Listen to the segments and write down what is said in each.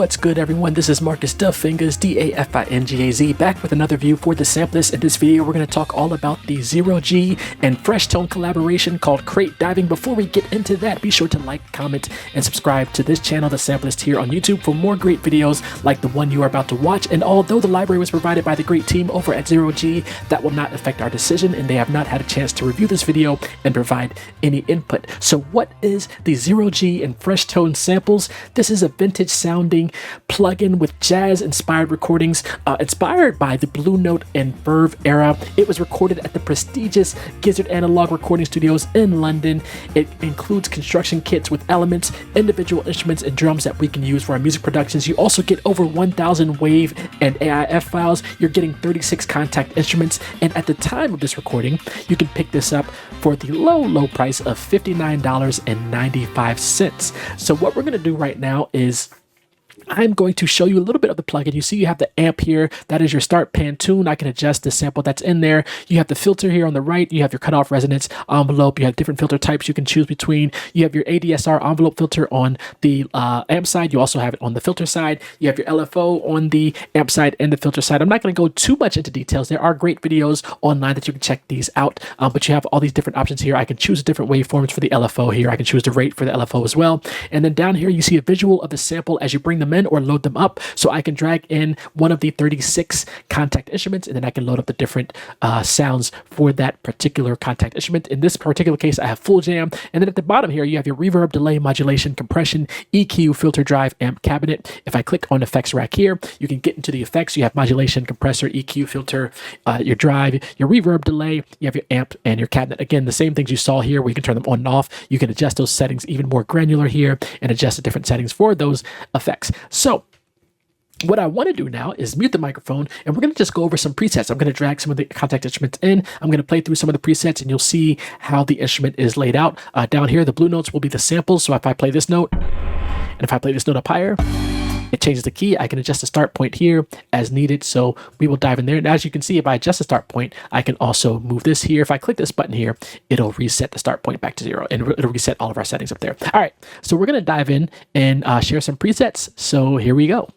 What's good, everyone? This is Marcus Dufingaz, D-A-F-I-N-G-A-Z, back with another view for the samplist. In this video, we're going to talk all about the 0G and Freshtone collaboration called Crate Diving. Before we get into that, be sure to like, comment, and subscribe to this channel, The Samplist, here on YouTube for more great videos like the one you are about to watch. And although the library was provided by the great team over at 0G, that will not affect our decision, and they have not had a chance to review this video and provide any input. So what is the 0G and Freshtone Samples? This is a vintage sounding plugin with jazz-inspired recordings, inspired by the Blue Note and Verve era. It was recorded at the prestigious Gizzard Analog Recording Studios in London. It includes construction kits with elements, individual instruments, and drums that we can use for our music productions. You also get over 1,000 WAV and AIF files. You're getting 36 contact instruments, and at the time of this recording, you can pick this up for the low price of $59.95. So what we're going to do right now is I'm going to show you a little bit of the plugin. You see you have the amp here. That is your start pan tune. I can adjust the sample that's in there. You have the filter here on the right. You have your cutoff resonance envelope. You have different filter types you can choose between. You have your ADSR envelope filter on the amp side. You also have it on the filter side. You have your LFO on the amp side and the filter side. I'm not going to go too much into details. There are great videos online that you can check these out, but you have all these different options here. I can choose different waveforms for the LFO here. I can choose the rate for the LFO as well. And then down here, you see a visual of the sample as you bring them in or load them up. So I can drag in one of the 36 contact instruments, and then I can load up the different sounds for that particular contact instrument. In this particular case, I have full jam. And then at the bottom here, you have your reverb, delay, modulation, compression, EQ, filter drive, amp cabinet. If I click on effects rack here, you can get into the effects. You have modulation, compressor, EQ, filter, your drive, your reverb, delay, you have your amp and your cabinet. Again, the same things you saw here where you can turn them on and off. You can adjust those settings even more granular here and adjust the different settings for those effects. So what I want to do now is mute the microphone, and we're going to just go over some presets. I'm going to drag some of the contact instruments in. I'm going to play through some of the presets, and you'll see how the instrument is laid out. Down here, the blue notes will be the samples. So if I play this note, and if I play this note up higher, it changes the key. I can adjust the start point here as needed. So we will dive in there. And as you can see, if I adjust the start point, I can also move this here. If I click this button here, it'll reset the start point back to 0, and it'll reset all of our settings up there. All right, so we're going to dive in and share some presets. So here we go.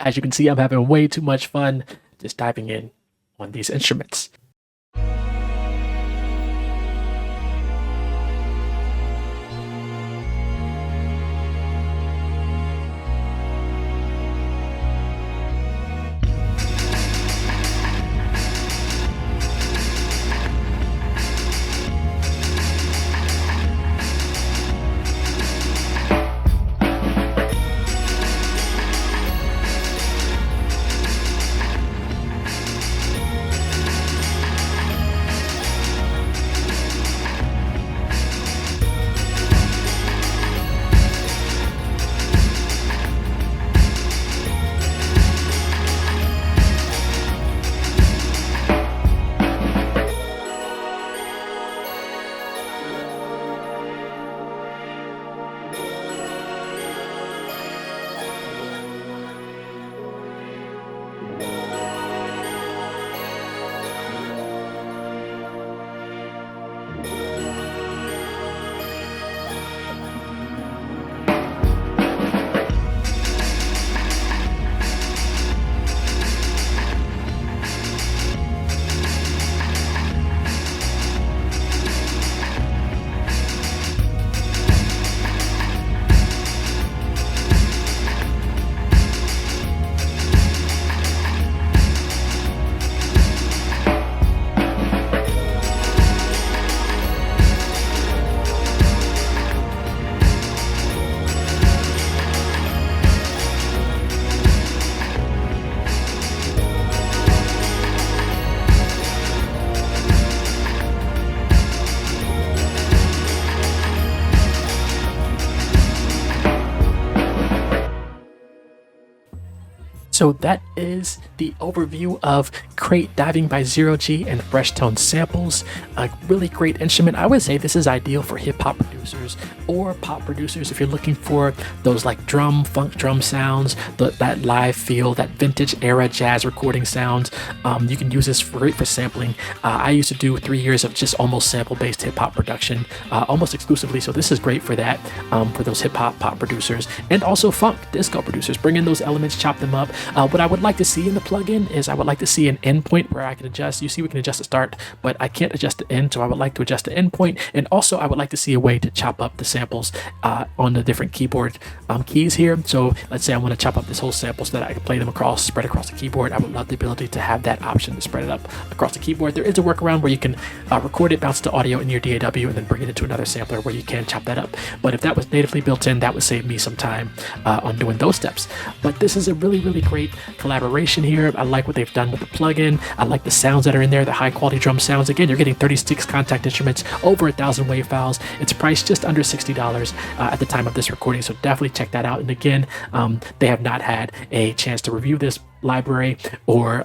As you can see, I'm having way too much fun just diving in on these instruments. So that is the overview of Crate Diving by Zero G and Freshtone Samples. A really great instrument. I would say this is ideal for hip hop producers or pop producers if you're looking for those like funk drum sounds, that live feel, that vintage era jazz recording sounds. You can use this great for sampling. I used to do 3 years of just almost sample-based hip hop production, almost exclusively. So this is great for that, for those hip hop pop producers and also funk disco producers. Bring in those elements, chop them up. What I would like to see in the plugin is I would like to see an endpoint where I can adjust. You see, we can adjust the start, but I can't adjust the end. So I would like to adjust the endpoint. And also I would like to see a way to chop up the samples on the different keyboard keys here. So let's say I want to chop up this whole sample so that I can play them spread across the keyboard. I would love the ability to have that option to spread it up across the keyboard. There is a workaround where you can record it, bounce the audio in your DAW, and then bring it into another sampler where you can chop that up. But if that was natively built in, that would save me some time on doing those steps. But this is a really, really great collaboration here. I like what they've done with the plugin. I like the sounds that are in there, the high quality drum sounds. Again, you're getting 36 contact instruments, over 1,000 wave files. It's priced just under $60 at the time of this recording, so definitely check that out. And again, they have not had a chance to review this library or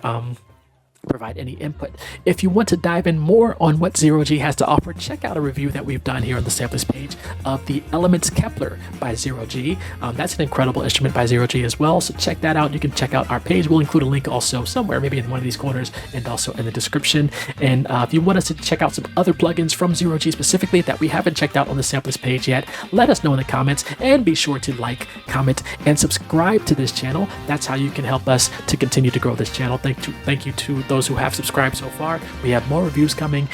provide any input. If you want to dive in more on what Zero G has to offer, check out a review that we've done here on the samplers page of the Elements Kepler by Zero G. That's an incredible instrument by Zero G as well, so check that out. You can check out our page. We'll include a link also somewhere, maybe in one of these corners and also in the description. And if you want us to check out some other plugins from Zero G specifically that we haven't checked out on the samplers page yet, let us know in the comments, and be sure to like, comment, and subscribe to this channel. That's how you can help us to continue to grow this channel. Thank you to those who have subscribed so far. We have more reviews coming,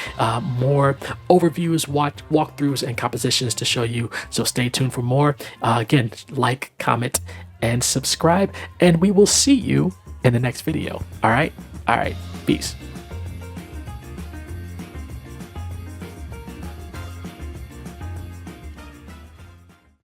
more overviews, walkthroughs, and compositions to show you. So stay tuned for more. Again, like, comment, and subscribe, and we will see you in the next video. All right. Peace.